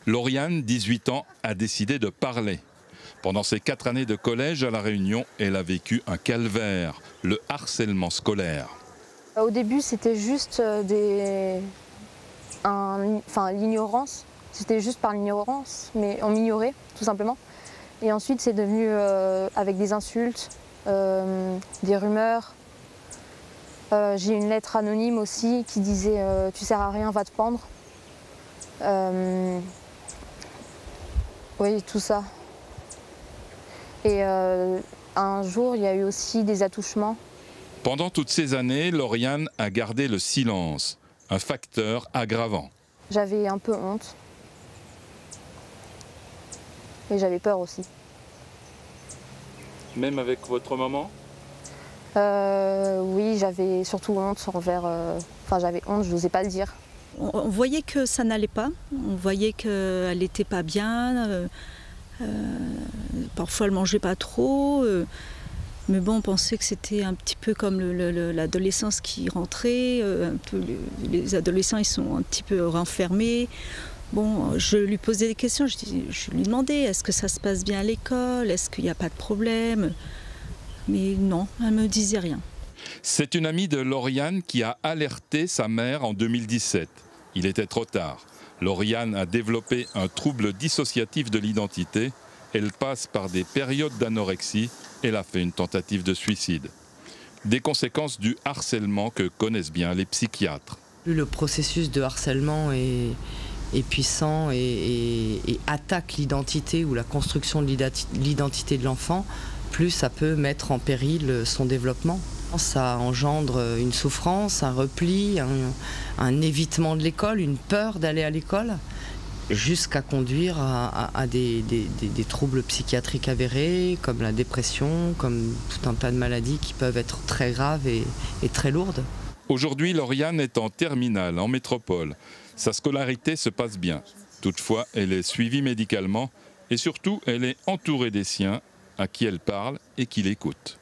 Lauriane, 18 ans, a décidé de parler. Pendant ses 4 années de collège à La Réunion, elle a vécu un calvaire, le harcèlement scolaire. Au début, c'était juste l'ignorance. C'était juste par l'ignorance, mais on m'ignorait, tout simplement. Et ensuite, c'est devenu avec des insultes, des rumeurs. J'ai une lettre anonyme aussi qui disait « tu sers à rien, va te pendre ». Oui, tout ça. Et un jour, il y a eu aussi des attouchements. Pendant toutes ces années, Lauriane a gardé le silence, un facteur aggravant. J'avais un peu honte. Et j'avais peur aussi. Même avec votre maman ? Oui, j'avais surtout honte envers... j'avais honte, je n'osais pas le dire. On voyait que ça n'allait pas, on voyait qu'elle n'était pas bien, parfois elle mangeait pas trop, mais bon, on pensait que c'était un petit peu comme l'adolescence qui rentrait, les adolescents ils sont un petit peu renfermés. Bon, je lui posais des questions, je lui demandais est-ce que ça se passe bien à l'école, est-ce qu'il n'y a pas de problème, mais non, elle ne me disait rien. C'est une amie de Lauriane qui a alerté sa mère en 2017. Il était trop tard. Lauriane a développé un trouble dissociatif de l'identité. Elle passe par des périodes d'anorexie. Elle a fait une tentative de suicide. Des conséquences du harcèlement que connaissent bien les psychiatres. Le processus de harcèlement est puissant et attaque l'identité ou la construction de l'identité de l'enfant, plus ça peut mettre en péril son développement. Ça engendre une souffrance, un repli, un évitement de l'école, une peur d'aller à l'école, jusqu'à conduire à des troubles psychiatriques avérés, comme la dépression, comme tout un tas de maladies qui peuvent être très graves et très lourdes. Aujourd'hui, Lauriane est en terminale, en métropole. Sa scolarité se passe bien. Toutefois, elle est suivie médicalement et surtout, elle est entourée des siens, à qui elle parle et qui l'écoutent.